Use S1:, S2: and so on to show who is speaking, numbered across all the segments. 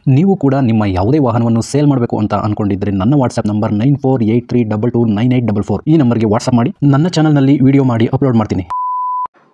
S1: ನೀವು ಕೂಡ ನಿಮ್ಮ ಯಾವುದೇ ವಾಹನವನ್ನು ಸೇಲ್ ಮಾಡಬೇಕು ಅಂತ ಅನ್ಕೊಂಡಿದ್ರೆ ನನ್ನ ವಾಟ್ಸ್ಆಪ್ ನಂಬರ್ 9483229844 ಈ ನಂಬರ್ಗೆ ವಾಟ್ಸ್ಆಪ್ ಮಾಡಿ. ನನ್ನ ಚಾನಲ್ನಲ್ಲಿ ವಿಡಿಯೋ ಮಾಡಿ ಅಪ್ಲೋಡ್ ಮಾಡ್ತೀನಿ.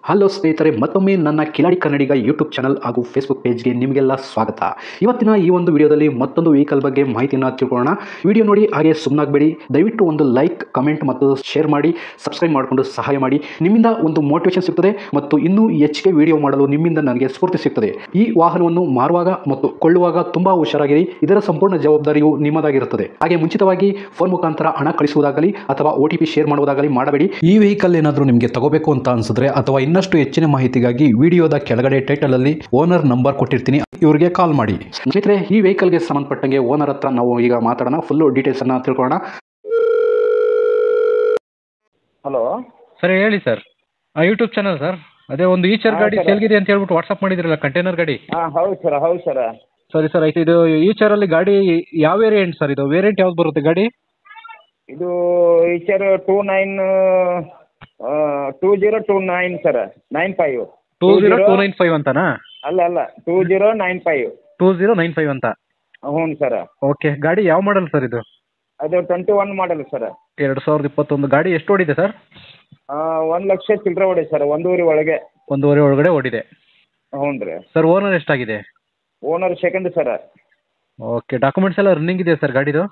S1: ಹಲೋ ಸ್ನೇಹಿತರೆ, ಮತ್ತೊಮ್ಮೆ ನನ್ನ ಕಿಲಾಡಿ ಕನ್ನಡಿಗ ಯೂಟ್ಯೂಬ್ ಚಾನಲ್ ಹಾಗೂ ಫೇಸ್ಬುಕ್ ಪೇಜ್ಗೆ ನಿಮಗೆಲ್ಲ ಸ್ವಾಗತ. ಇವತ್ತಿನ ಈ ಒಂದು ವಿಡಿಯೋದಲ್ಲಿ ಮತ್ತೊಂದು ವೆಹಿಕಲ್ ಬಗ್ಗೆ ಮಾಹಿತಿಯನ್ನು ತಿಳ್ಕೊಳ್ಳೋಣ. ವಿಡಿಯೋ ನೋಡಿ ಹಾಗೆ ಸುಮ್ಮನಾಗಬೇಡಿ. ದಯವಿಟ್ಟು ಒಂದು ಲೈಕ್, ಕಮೆಂಟ್ ಮತ್ತು ಶೇರ್ ಮಾಡಿ, ಸಬ್ಸ್ಕ್ರೈಬ್ ಮಾಡಿಕೊಂಡು ಸಹಾಯ ಮಾಡಿ. ನಿಮ್ಮಿಂದ ಒಂದು ಮೋಟಿವೇಶನ್ ಸಿಗ್ತದೆ ಮತ್ತು ಇನ್ನೂ ಹೆಚ್ಚಿಗೆ ವಿಡಿಯೋ ಮಾಡಲು ನಿಮ್ಮಿಂದ ನನಗೆ ಸ್ಫೂರ್ತಿ ಸಿಗ್ತದೆ. ಈ ವಾಹನವನ್ನು ಮಾರುವಾಗ ಮತ್ತು ಕೊಳ್ಳುವಾಗ ತುಂಬಾ ಹುಷಾರಾಗಿರಿ. ಇದರ ಸಂಪೂರ್ಣ ಜವಾಬ್ದಾರಿಯು ನಿಮ್ಮದಾಗಿರುತ್ತದೆ. ಹಾಗೆ ಮುಂಚಿತವಾಗಿ ಫೋನ್ ಮುಖಾಂತರ ಹಣ ಕಳಿಸುವುದಾಗಲಿ ಅಥವಾ OTP ಶೇರ್ ಮಾಡುವುದಾಗಲಿ ಮಾಡಬೇಡಿ. ಈ ವೆಹಿಕಲ್ ಏನಾದರೂ ನಿಮಗೆ ತಗೋಬೇಕು ಅಂತ ಅನ್ಸಿದ್ರೆ ಅಥವಾ ಇನ್ನಷ್ಟು ಹೆಚ್ಚಿನ ಮಾಹಿತಿಗಾಗಿ ವಿಡಿಯೋದ ಕೆಳಗಡೆ ಟೈಟಲ್ ಅಲ್ಲಿ ಓನರ್ ನಂಬರ್ ಕೊಟ್ಟಿರ್ತೀನಿ, ಇವರಿಗೆ ಕಾಲ್ ಮಾಡಿ. ಸ್ನೇಹಿತರೆ, ಈ ವೆಹಿಕಲ್ಗೆ ಸಂಬಂಧಪಟ್ಟಂಗೆ ಓನರ್ ಹತ್ರ ನಾವು ಈಗ ಮಾತಾಡೋಣ. ಫುಲ್ ಡೀಟೇಲ್ಸ್ ಅನ್ನ ತಿಳ್ಕೊಳ್ಳೋಣ.
S2: ಹಲೋ
S3: ಸರ್, ಹೇಳಿ ಸರ್. YouTube channel sir. ಅದೇ ಒಂದು ಈಚರ್ ಗಾಡಿ ಸೇಲ್ಗಿದೆ ಅಂತ ಹೇಳ್ಬಿಟ್ಟು ವಾಟ್ಸಪ್ ಮಾಡಿದ್ರಲ್ಲ, ಕಂಟೈನರ್ ಗಾಡಿ.
S2: ಹೌದು ಸರ್, ಹೌದು ಸರ್.
S3: ಸರಿ ಸರ್, ಆಯ್ತು. ಇದು ಈಚರ್ ಅಲ್ಲಿ ಗಾಡಿ ಯಾವ ವೇರಿಯಂಟ್ ಸರ್? ಇದು ವೇರಿಯಂಟ್ ಯಾವ್ದು ಬರುತ್ತೆ ಗಾಡಿ?
S2: ಇದು ಈಚರ್ 2029 ಸರ್, 95.
S3: 20295 ಅಂತನಾ?
S2: ಅಲ್ಲ 2095.
S3: 2095 ಅಂತ.
S2: ಹ್ಞೂ ಸರ್.
S3: ಓಕೆ, ಗಾಡಿ ಯಾವ ಮಾಡಲ್ ಸರ್ ಇದು?
S2: ಅದು 21 ಮಾಡಲ್ ಸರ್.
S3: 2021. ಗಾಡಿ ಎಷ್ಟು ಓಡಿದೆ ಸರ್?
S2: 1,00,000 ಚಿಲ್ಲರೆ ಹೊಡಿ ಸರ್, 1.5 ಒಳಗೆ.
S3: 1.5 ಒಳಗಡೆ ಓಡಿದೆ.
S2: ಹ್ಞೂ ರೀ
S3: ಸರ್. ಓನರ್ ಎಷ್ಟಾಗಿದೆ?
S2: Owner second sir.
S3: Okay, documents ಎಲ್ಲ ರನ್ನಿಂಗ್ ಇದೆ ಸರ್ ಗಾಡಿದು?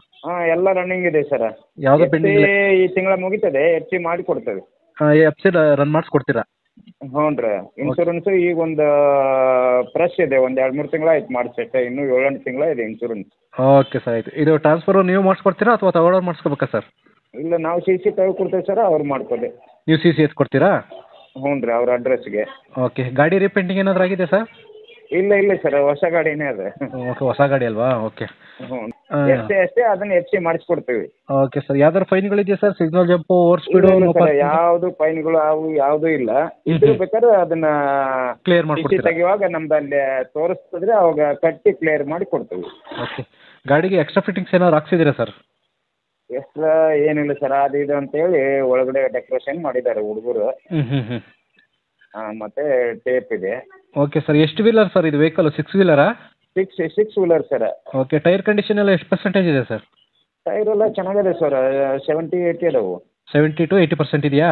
S2: ಎಲ್ಲ ರನ್ನಿಂಗ್ ಇದೆ ಸರ್.
S3: ಯಾವುದು ಪೆಂಡಿಂಗ್?
S2: ಈ ತಿಂಗಳ ಮುಗಿತದೆ, ಹೆಚ್ಚಿ ಮಾಡಿ ಕೊಡ್ತೇವೆ.
S3: FC ರನ್ ಮಾಡಿಸ್ಕೊಡ್ತೀರಾ?
S2: ಹ್ಞೂ ರೀ. ಇನ್ಶೂರೆನ್ಸ್ ಈಗ ಒಂದು ಫ್ರೆಶ್ ಇದೆ, ಒಂದು 2-3 ತಿಂಗಳ ಆಯ್ತು ಮಾಡಿಸೈತೆ, ಇನ್ನೂ 7-8 ತಿಂಗಳ ಇದೆ ಇನ್ಶೂರೆನ್ಸ್.
S3: ಓಕೆ ಸರ್, ಆಯ್ತು. ಇದು ಟ್ರಾನ್ಸ್ಫರ್ ನೀವು ಮಾಡಿಸ್ಕೊಡ್ತೀರಾ ಅಥವಾ ತಗೊಳ್ಳೋರು ಮಾಡಿಸ್ಕೋಬೇಕಾ ಸರ್?
S2: ಇಲ್ಲ, ನಾವು CC ತೆಗೆದು ಕೊಡ್ತೇವೆ ಸರ್, ಅವ್ರು ಮಾಡ್ಕೊಳ್ಳಿ.
S3: ನೀವು CC ಎತ್ಕೊಡ್ತೀರಾ?
S2: ಹ್ಞೂ ರೀ, ಅವ್ರ ಅಡ್ರೆಸ್ಗೆ.
S3: ಓಕೆ, ಗಾಡಿ ರೀಪೇಂಟಿಂಗ್ ಏನಾದರೂ ಆಗಿದೆ ಸರ್?
S2: ಇಲ್ಲ ಸರ್, ಹೊಸ ಗಾಡಿನೇ ಅದೇ.
S3: ಓಕೆ, ಹೊಸ ಗಾಡಿ ಅಲ್ವಾ? ಓಕೆ.
S2: ಹ್ಞೂ, ಅಷ್ಟೇ ಅದನ್ನ ಹೆಚ್ಚಿ ಮಾಡಿಸ್ಕೊಡ್ತೀವಿ.
S3: Okay sir. ಯಾವ್ದಾದ್ರು ಫೈನ್ಗಳಿದೆಯಾ ಸರ್? Signal jump, over speed?
S2: ಯಾವುದು ಫೈನ್ಗಳು ಅವು ಯಾವುದೂ ಇಲ್ಲ. ಇದ್ರ ಬೇಕಾದ್ರೆ ಅದನ್ನ
S3: ಕ್ಲಿಯರ್
S2: CC ತೆಗೆಯುವಾಗ ನಮ್ದು ಅಲ್ಲಿ ತೋರಿಸ್ತದ್ರೆ ಅವಾಗ ಕಟ್ಟಿ ಕ್ಲಿಯರ್ ಮಾಡಿ ಕೊಡ್ತೀವಿ.
S3: ಓಕೆ. ಗಾಡಿಗೆ ಎಕ್ಸ್ಟ್ರಾ ಫಿಟ್ಟಿಂಗ್ಸ್ ಏನಾದ್ರು ಹಾಕ್ಸಿದ್ದೀರಾ ಸರ್?
S2: ಎಕ್ಸ್ಟ್ರಾ ಏನಿಲ್ಲ ಸರ್, ಅದು ಇದು ಅಂತೇಳಿ ಒಳಗಡೆ ಡೆಕೋರೇಷನ್ ಮಾಡಿದ್ದಾರೆ ಹುಡುಗರು. ಮತ್ತೆ ಟೇಪ್ ಇದೆ.
S3: Okay sir. ಎಷ್ಟು ವೀಲರ್ ಸರ್ ಇದು vehicle? 6 ವೀಲರಾ?
S2: 6 wheeler sir.
S3: Okay. Tyre condition ಎಲ್ಲ ಎಷ್ಟು ಪರ್ಸೆಂಟೇಜ್ ಇದೆ ಸರ್?
S2: ಟೈರ್ ಎಲ್ಲ ಚೆನ್ನಾಗಿದೆ ಸರ್, 70-80 ಅದಾವು.
S3: 70 to 80% ಇದೆಯಾ?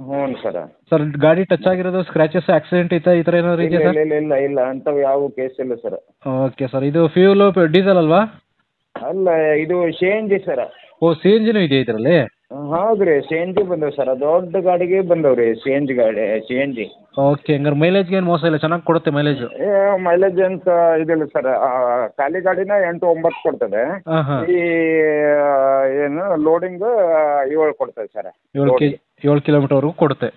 S2: ಹ್ಞೂ ಸರ್.
S3: ಸರ್, ಗಾಡಿ ಟಚ್ ಆಗಿರೋದು, ಸ್ಕ್ರಾಚಸ್, ಆಕ್ಸಿಡೆಂಟ್ ಈ ಥರ ಏನಾದ್ರು ಇದೆಯಾ ಸರ್?
S2: ಇಲ್ಲ ಅಂಥವು ಯಾವ ಕೇಸ್ ಇಲ್ಲ ಸರ್.
S3: Okay sir. ಇದು ಫ್ಯೂಲ್ ಡೀಸೆಲ್ ಅಲ್ವಾ?
S2: ಅಲ್ಲ, ಇದು CNG ಸರ್.
S3: CNG ಇದೆಯಾ ಇದರಲ್ಲಿ?
S2: ಹೌದು ರೀ, CNG ಬಂದವು ಸರ್, ದೊಡ್ಡ ಗಾಡಿಗೆ ಬಂದವ್ರಿ CNG.
S3: ಓಕೆ, ಹಂಗಾರೆ ಮೈಲೇಜ್ಗೆ ಏನು ಮೋಸ ಇಲ್ಲ, ಚೆನ್ನಾಗಿ ಕೊಡುತ್ತೆ ಮೈಲೇಜ್?
S2: ಮೈಲೇಜ್ ಅಂತ ಇದಿಲ್ಲ ಸರ್, ಖಾಲಿ ಗಾಡಿನ 8-9 ಕೊಡ್ತದೆ. ಈ ಏನು ಲೋಡಿಂಗ್ 7 ಕೊಡ್ತದೆ ಸರ್.
S3: 7 ಕಿಲೋಮೀಟರ್ವರೆಗೂ ಕೊಡುತ್ತೆ.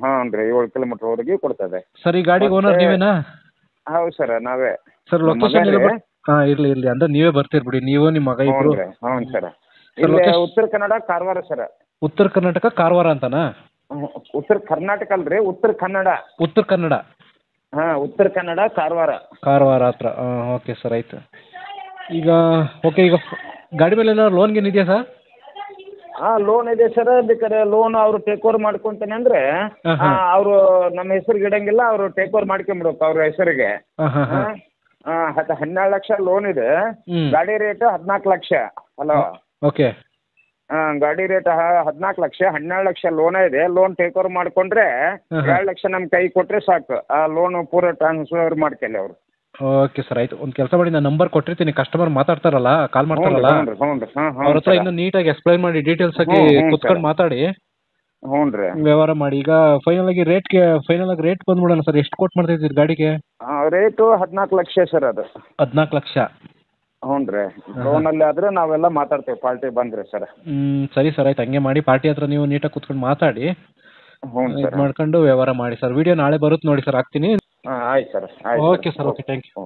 S2: ಹಾಂ ರೀ, 7 ಕಿಲೋಮೀಟರ್ವರೆಗೆ ಕೊಡ್ತದೆ.
S3: ಸರ್, ಈ ಗಾಡಿಗೆ ಓನರ್ ನೀವೇನಾ?
S2: ಹೌದು ಸರ್, ನಾವೇ.
S3: ಸರ್, ಲೊಕೇಶನ್ ಇರಲಿ ಅಂದ್ರೆ ನೀವೇ ಬರ್ತೀರಿ ಬಿಡಿ, ನೀವು ನಿಮ್ಮ ಮಗ ಇಬ್ರು?
S2: ಹ್ಞೂ ಸರ್. ಉತ್ತರ ಕನ್ನಡ, ಕಾರವಾರ ಸರ್.
S3: ಉತ್ತರ ಕರ್ನಾಟಕ, ಕಾರವಾರ ಅಂತನಾ?
S2: ಉತ್ತರ ಕರ್ನಾಟಕ ಅಲ್ರಿ, ಉತ್ತರ ಕನ್ನಡ.
S3: ಉತ್ತರ ಕನ್ನಡ.
S2: ಉತ್ತರ ಕನ್ನಡ,
S3: ಕಾರವಾರ ಹತ್ರ. ಓಕೆ ಸರ್, ಆಯ್ತು. ಈಗ ಗಾಡಿ ಮೇಲೆ ಏನಾದ್ರು ಲೋನ್ಗೆ ಇದೆಯಾ ಸರ್?
S2: ಲೋನ್ ಇದೆ ಸರ್. ಬೇಕಾದ್ರೆ ಲೋನ್ ಅವರು ಟೇಕ್ ಓವರ್ ಮಾಡ್ಕೊಂತೇನೆ ಅಂದ್ರೆ ಅವರು ನಮ್ಮ ಹೆಸರಿಗೆ ಇಡಂಗಿಲ್ಲ, ಅವರು ಟೇಕ್ ಓವರ್ ಮಾಡ್ಕೊಂಬಿಡ್ಬೇಕು ಅವ್ರ ಹೆಸರಿಗೆ. 12 ಲಕ್ಷ ಲೋನ್ ಇದೆ. ಗಾಡಿ ರೇಟ್ 14 ಲಕ್ಷ. ಹಲೋ.
S3: ಓಕೆ.
S2: ಗಾಡಿ ರೇಟ್ 14 ಲಕ್ಷ, 12 ಲಕ್ಷ ಲೋನ್ ಇದೆ. ಲೋನ್ ಟೇಕ್ ಓವರ್ ಮಾಡ್ಕೊಂಡ್ರೆ 2 ಲಕ್ಷ ನಮ್ಮ ಕೈ ಕೊಟ್ರೆ ಸಾಕು, ಆ ಲೋನ್ ಪೂರ ಟ್ರಾನ್ಸ್ಫರ್ ಮಾಡ್ಕೊಳ್ಳಿ ಅವರು.
S3: ಓಕೆ ಸರ್, ಆಯ್ತು. ಒಂದು ಕೆಲಸ ಮಾಡಿ, ನಾನು ನಂಬರ್ ಕೊಟ್ಟಿರ್ತೀನಿ, ಕಸ್ಟಮರ್ ಮಾತಾಡ್ತಾರಲ್ಲ, ಕಾಲ್ ಮಾಡ್ತಾರಲ್ಲ, ಅವ್ರ ಹತ್ರ ಇನ್ನೂ ನೀಟಾಗಿ ಎಕ್ಸ್ಪ್ಲೈನ್ ಮಾಡಿ, ಡೀಟೇಲ್ಸ್ ಆಗಿ ಕುತ್ಕೊಂಡು ಮಾತಾಡಿ ವ್ಯವಹಾರ ಮಾಡಿ. ಈಗ ಫೈನಲ್ ಆಗಿ ರೇಟ್ ಬಂದ್ಬಿಡೋಣ ಸರ್. ಎಷ್ಟು ಕೊಟ್ಟು ಮಾಡ್ತಾ ಇದ್ದೀರಿ ಗಾಡಿಗೆ?
S2: Rate 14 lakh sir. ಅದು 14
S3: ಲಕ್ಷ.
S2: ಹ್ಞೂ ರೀ. ಲೋನಲ್ಲಿ ಆದ್ರೆ ನಾವೆಲ್ಲ ಮಾತಾಡ್ತೇವೆ, ಪಾರ್ಟಿ ಬಂದ್ರೆ ಸರ್.
S3: ಸರಿ ಸರ್, ಆಯ್ತು. ಹಂಗೆ ಮಾಡಿ, ಪಾರ್ಟಿ ಹತ್ರ ನೀವು ನೀಟಾಗಿ ಕುತ್ಕೊಂಡು ಮಾತಾಡಿ ಮಾಡ್ಕೊಂಡು ವ್ಯವಹಾರ ಮಾಡಿ ಸರ್. ವಿಡಿಯೋ ನಾಳೆ ಬರುತ್ತೆ ನೋಡಿ ಸರ್, ಹಾಕ್ತೀನಿ.
S2: ಆಯ್ತು sir.
S3: Okay sir, okay, thank you.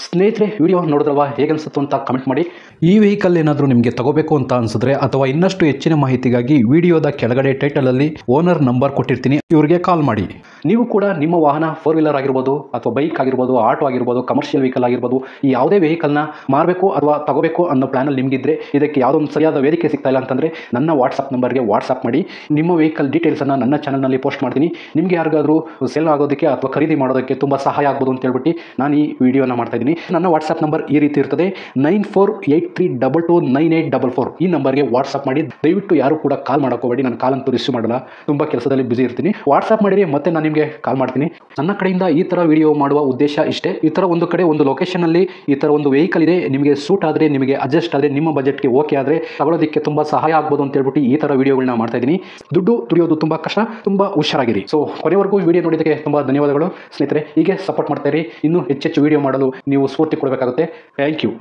S1: ಸ್ನೇಹಿತರೆ, ವಿಡಿಯೋ ನೋಡಿದ್ರಲ್ವಾ, ಹೇಗೆ ಅನಿಸುತ್ತು ಅಂತ ಕಮೆಂಟ್ ಮಾಡಿ. ಈ ವೆಹಿಕಲ್ ಏನಾದರೂ ನಿಮಗೆ ತಗೋಬೇಕು ಅಂತ ಅನ್ಸಿದ್ರೆ ಅಥವಾ ಇನ್ನಷ್ಟು ಹೆಚ್ಚಿನ ಮಾಹಿತಿಗಾಗಿ ವಿಡಿಯೋದ ಕೆಳಗಡೆ ಟೈಟಲಲ್ಲಿ ಓನರ್ ನಂಬರ್ ಕೊಟ್ಟಿರ್ತೀನಿ, ಇವರಿಗೆ ಕಾಲ್ ಮಾಡಿ. ನೀವು ಕೂಡ ನಿಮ್ಮ ವಾಹನ 4 ವೀಲರ್ ಆಗಿರ್ಬೋದು ಅಥವಾ ಬೈಕ್ ಆಗಿರ್ಬೋದು, ಆಟೋ ಆಗಿರ್ಬೋದು, ಕಮರ್ಷಿಯಲ್ ವೆಹಿಕಲ್ ಆಗಿರ್ಬೋದು, ಈ ಯಾವುದೇ ವೆಹಿಕಲ್ನ ಮಾರಬೇಕು ಅಥವಾ ತಗೋಬೇಕು ಅನ್ನೋ ಪ್ಲಾನಲ್ಲಿ ನಿಮಗಿದ್ರೆ, ಇದಕ್ಕೆ ಯಾವುದೋ ಒಂದು ಸರಿಯಾದ ವೇದಿಕೆ ಸಿಗ್ತಾ ಇಲ್ಲ ಅಂತಂದರೆ ನನ್ನ ವಾಟ್ಸಪ್ ನಂಬರ್ಗೆ ವಾಟ್ಸಪ್ ಮಾಡಿ. ನಿಮ್ಮ ವೆಹಿಕಲ್ ಡೀಟೇಲ್ಸನ್ನು ನನ್ನ ಚಾನಲ್ನಲ್ಲಿ ಪೋಸ್ಟ್ ಮಾಡ್ತೀನಿ. ನಿಮಗೆ ಯಾರಿಗಾದರೂ ಸೆಲ್ ಆಗೋದಕ್ಕೆ ಅಥವಾ ಖರೀದಿ ಮಾಡೋದಕ್ಕೆ ತುಂಬ ಸಹಾಯ ಆಗ್ಬೋದು ಅಂತ ಹೇಳ್ಬಿಟ್ಟು ನಾನು ಈ ವಿಡಿಯೋನ ಮಾಡ್ತಾ ಇದ್ದೀನಿ. ನನ್ನ ವಾಟ್ಸಪ್ ನಂಬರ್ ಈ ರೀತಿ ಇರ್ತದೆ, 9483229844. ಈ ನಂಬರ್ಗೆ ವಾಟ್ಸಪ್ ಮಾಡಿ. ದಯವಿಟ್ಟು ಯಾರು ಕೂಡ ಕಾಲ್ ಮಾಡೋಕೋಬೇಡಿ, ನಾನು ಕಾಲ್ ಅಂತೂ ರಿಸೀವ್ ಮಾಡಲ್ಲ, ತುಂಬ ಕೆಲಸದಲ್ಲಿ ಬಿಸಿ ಇರ್ತೀನಿ. ವಾಟ್ಸಪ್ ಮಾಡಿರಿ, ಮತ್ತೆ ನಾನು ನಿಮಗೆ ಕಾಲ್ ಮಾಡ್ತೀನಿ. ನನ್ನ ಕಡೆಯಿಂದ ಈ ಥರ ವಿಡಿಯೋ ಮಾಡುವ ಉದ್ದೇಶ ಇಷ್ಟೇ. ಈ ಥರ ಒಂದು ಕಡೆ ಒಂದು ಲೊಕೇಶನಲ್ಲಿ ಈ ಥರ ಒಂದು ವೆಹಿಕಲ್ ಇದೆ, ನಿಮಗೆ ಸೂಟ್ ಆದರೆ, ನಿಮಗೆ ಅಡ್ಜಸ್ಟ್ ಆದರೆ, ನಿಮ್ಮ ಬಜೆಟ್ಗೆ ಓಕೆ ಆದರೆ ತಗೊಳ್ಳೋದಕ್ಕೆ ತುಂಬ ಸಹಾಯ ಆಗ್ಬೋದು ಅಂತ ಹೇಳ್ಬಿಟ್ಟು ಈ ಥರ ವಿಡಿಯೋಗಳನ್ನ ಮಾಡ್ತಾ ಇದ್ದೀನಿ. ದುಡ್ಡು ದುಡಿಯೋದು ತುಂಬ ಕಷ್ಟ, ತುಂಬ ಹುಷಾರಾಗಿರಿ. ಸೊ ಕೊನೆವರೆಗೂ ವಿಡಿಯೋ ನೋಡಿದ್ದಕ್ಕೆ ತುಂಬ ಧನ್ಯವಾದಗಳು ಸ್ನೇಹಿತರೆ. ಹೀಗೆ ಸಪೋರ್ಟ್ ಮಾಡ್ತಾ ಇರಿ. ಇನ್ನೂ ಹೆಚ್ಚೆಚ್ಚು ವಿಡಿಯೋ ಮಾಡಲು ನೀವು ಸ್ಫೂರ್ತಿ ಕೊಡಬೇಕಾಗುತ್ತೆ. Thank you.